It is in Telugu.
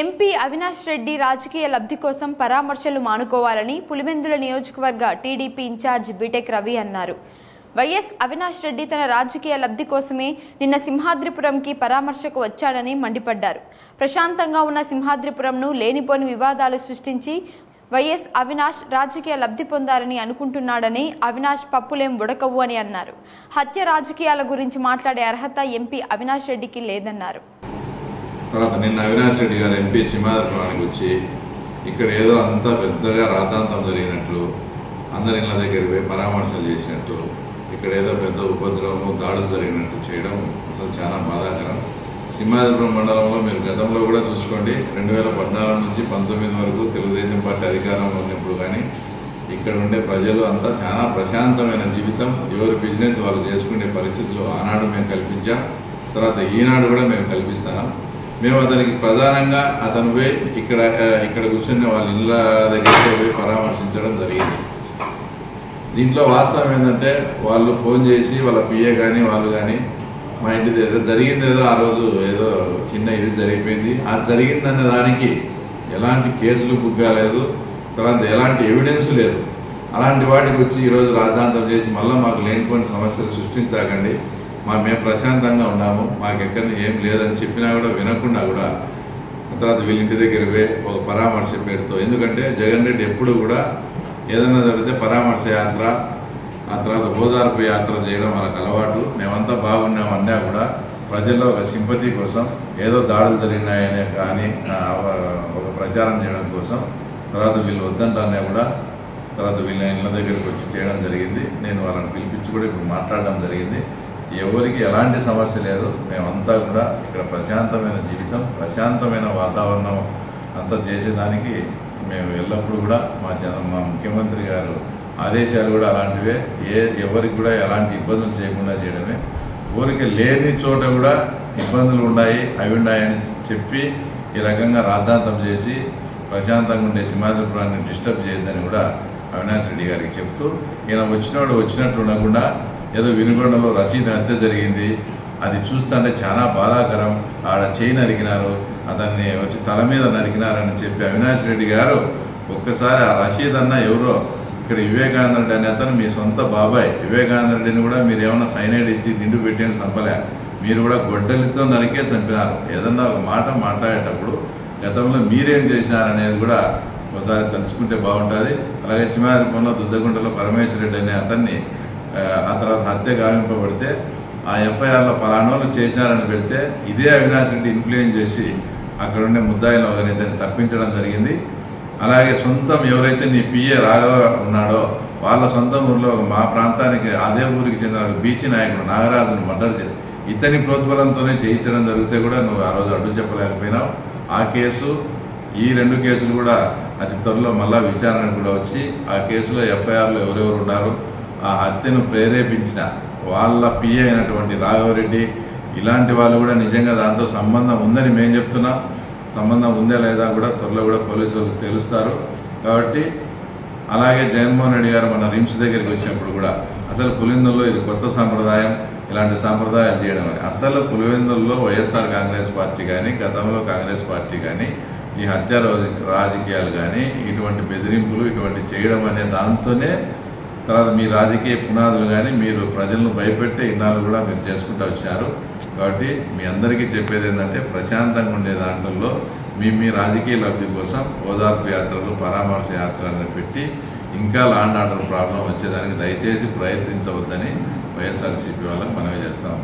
ఎంపీ అవినాష్ రెడ్డి రాజకీయ లబ్ధి కోసం పరామర్శలు మానుకోవాలని పులివెందుల నియోజకవర్గ టీడీపీ ఇన్ఛార్జ్ బీటెక్ రవి అన్నారు. వైఎస్ అవినాష్ రెడ్డి తన రాజకీయ లబ్ధి కోసమే నిన్న సింహాద్రిపురంకి పరామర్శకు వచ్చాడని మండిపడ్డారు. ప్రశాంతంగా ఉన్న సింహాద్రిపురంను లేనిపోని వివాదాలు సృష్టించి వైఎస్ అవినాష్ రాజకీయ లబ్ధి పొందాలని అనుకుంటున్నాడని, అవినాష్ పప్పులేం ఉడకవు అని అన్నారు. హత్య రాజకీయాల గురించి మాట్లాడే అర్హత ఎంపీ అవినాష్ రెడ్డికి లేదన్నారు. తర్వాత నిన్న అవినాష్ రెడ్డి గారు ఎంపీ సింహాద్రిపురానికి వచ్చి ఇక్కడ ఏదో అంతా పెద్దగా రాద్ధాంతం జరిగినట్లు, అందరి ఇళ్ళ దగ్గరికి పోయి పరామర్శలు చేసినట్టు, ఇక్కడ ఏదో పెద్ద ఉపద్రవము దాడులు జరిగినట్టు చేయడం అసలు చాలా బాధాకరం. సింహాద్రిపురం మండలంలో మీరు గతంలో కూడా చూసుకోండి, 2014 నుంచి 19 వరకు తెలుగుదేశం పార్టీ అధికారంలో ఉన్నప్పుడు కానీ ఇక్కడ ఉండే ప్రజలు అంతా చాలా ప్రశాంతమైన జీవితం, ఎవరి బిజినెస్ వాళ్ళు చేసుకునే పరిస్థితులు ఆనాడు మేము కల్పించాం. తర్వాత ఈనాడు కూడా మేము కల్పిస్తున్నాం. మేము అతనికి ప్రధానంగా అతను పోయి ఇక్కడ కూర్చుని వాళ్ళ ఇళ్ళ దగ్గరికి పోయి పరామర్శించడం జరిగింది. దీంట్లో వాస్తవం ఏంటంటే వాళ్ళు ఫోన్ చేసి వాళ్ళ పిఏ కానీ వాళ్ళు కానీ మా ఇంటి దగ్గర జరిగింది ఏదో ఆ రోజు ఏదో చిన్న ఇది జరిగిపోయింది, ఆ జరిగిందనే దానికి ఎలాంటి కేసులు బుక్ కాలేదు, తర్వాత ఎలాంటి ఎవిడెన్స్ లేదు. అలాంటి వాటికి వచ్చి ఈరోజు రాద్ధాంతం చేసి మళ్ళీ మాకు లేనిపోని సమస్యలు సృష్టించకండి, మేము ప్రశాంతంగా ఉన్నాము, మాకెక్కడ ఏం లేదని చెప్పినా కూడా వినకుండా కూడా తర్వాత వీళ్ళ ఇంటి దగ్గర పోయి ఒక పరామర్శ పేరుతో, ఎందుకంటే జగన్ రెడ్డి ఎప్పుడు కూడా ఏదైనా జరిగితే పరామర్శ యాత్ర, ఆ తర్వాత ఓదార్పు యాత్ర చేయడం వాళ్ళకి అలవాటు. మేమంతా బాగున్నామన్నా కూడా ప్రజల్లో ఒక సింపతి కోసం ఏదో దాడులు జరిగినాయనే కానీ ఒక ప్రచారం చేయడం కోసం తర్వాత వీళ్ళు వద్దంటానే కూడా తర్వాత వీళ్ళ ఇళ్ళ దగ్గరికి వచ్చి చేయడం జరిగింది. నేను వాళ్ళని పిలిపించి కూడా ఇప్పుడు మాట్లాడడం జరిగింది. ఎవరికి ఎలాంటి సమస్య లేదు, మేమంతా కూడా ఇక్కడ ప్రశాంతమైన జీవితం, ప్రశాంతమైన వాతావరణం అంతా చేసేదానికి మేము ఎల్లప్పుడూ కూడా మా ముఖ్యమంత్రి గారు ఆదేశాలు కూడా అలాంటివే. ఎవరికి కూడా ఎలాంటి ఇబ్బందులు చేయకుండా చేయడమే. ఊరికి లేని చోట కూడా ఇబ్బందులు అవి ఉన్నాయని చెప్పి ఈ రకంగా రాద్ధాంతం చేసి ప్రశాంతంగా ఉండే సింహాద్రిపురాన్ని డిస్టర్బ్ చేయొద్దని కూడా అవినాష్ రెడ్డి గారికి చెప్తూ, ఈయన వచ్చినట్టు ఉండకుండా ఏదో వినుగొండలో రషీద్ హత్య జరిగింది, అది చూస్తుంటే చాలా బాధాకరం, ఆడ చేయి నరికినారు, అతన్ని వచ్చి తల మీద నరికినారని చెప్పి అవినాష్ రెడ్డి గారు ఒక్కసారి ఆ రషీద్ అన్న ఎవరో ఇక్కడ వివేకానంద రెడ్డి అనే అతను మీ సొంత బాబాయ్, వివేకానంద రెడ్డిని కూడా మీరు ఏమన్నా సైనైడ్ ఇచ్చి దిండు పెట్టేని చంపలే, మీరు కూడా గొడ్డలితో నరికే చంపినారు. ఏదన్నా ఒక మాట మాట్లాడేటప్పుడు గతంలో మీరేం చేశారనేది కూడా ఒకసారి తలుచుకుంటే బాగుంటుంది. అలాగే సింహాద్రిపురంలో దుద్దగుంటలో పరమేశ్వర రెడ్డి అనే అతన్ని ఆ తర్వాత హత్య గావింపబడితే ఆ ఎఫ్ఐఆర్లో పలానోళ్ళు చేసినారని పెడితే ఇదే అవినాష్ రెడ్డి ఇన్ఫ్లుయెన్స్ చేసి అక్కడ ఉండే ముద్దాయిలను ఒకరిద్దరిని తప్పించడం జరిగింది. అలాగే సొంతం ఎవరైతే నీ పిఏ రాఘవ ఉన్నాడో వాళ్ళ సొంత ఊరిలో మా ప్రాంతానికి అదే ఊరికి చెందిన బీసీ నాయకుడు నాగరాజును మర్డర్ చేసి ఇతని ప్రోద్బలంతోనే చేయించడం జరిగితే కూడా నువ్వు ఆ రోజు అడ్డు చెప్పలేకపోయినావు. ఆ కేసు, ఈ 2 కేసులు కూడా అతి త్వరలో మళ్ళా విచారణకు కూడా వచ్చి ఆ కేసులో ఎఫ్ఐఆర్లో ఎవరెవరు ఉన్నారు, ఆ హత్యను ప్రేరేపించిన వాళ్ళ పిఏ అయినటువంటి రాఘవరెడ్డి ఇలాంటి వాళ్ళు కూడా నిజంగా దాంతో సంబంధం ఉందని మేము చెప్తున్నాం. సంబంధం ఉందా లేదా కూడా త్వరలో కూడా పోలీసులు తెలుస్తారు. కాబట్టి అలాగే జగన్మోహన్ రెడ్డి గారు మన రిమ్స్ దగ్గరికి వచ్చినప్పుడు కూడా అసలు పులివెందుల్లో ఇది కొత్త సాంప్రదాయం, ఇలాంటి సాంప్రదాయాలు చేయడం అని. అసలు పులివెందుల్లో వైఎస్ఆర్ కాంగ్రెస్ పార్టీ కానీ గతంలో కాంగ్రెస్ పార్టీ కానీ ఈ హత్య రాజకీయాలు కానీ ఇటువంటి బెదిరింపులు ఇటువంటి చేయడం అనే దాంతోనే తర్వాత మీ రాజకీయ పునాదులు కానీ మీరు ప్రజలను భయపెట్టే ఇన్నాళ్ళు కూడా మీరు చేసుకుంటూ వచ్చారు. కాబట్టి మీ అందరికీ చెప్పేది ఏంటంటే ప్రశాంతంగా ఉండే దాంట్లో మీ రాజకీయ లబ్ధి కోసం ఓదార్పు యాత్రలు, పరామర్శ యాత్రలను పెట్టి ఇంకా లా అండ్ ఆర్డర్ ప్రాబ్లం వచ్చేదానికి దయచేసి ప్రయత్నించవద్దని వైఎస్ఆర్సీపీ వాళ్ళకి మనవి చేస్తాము.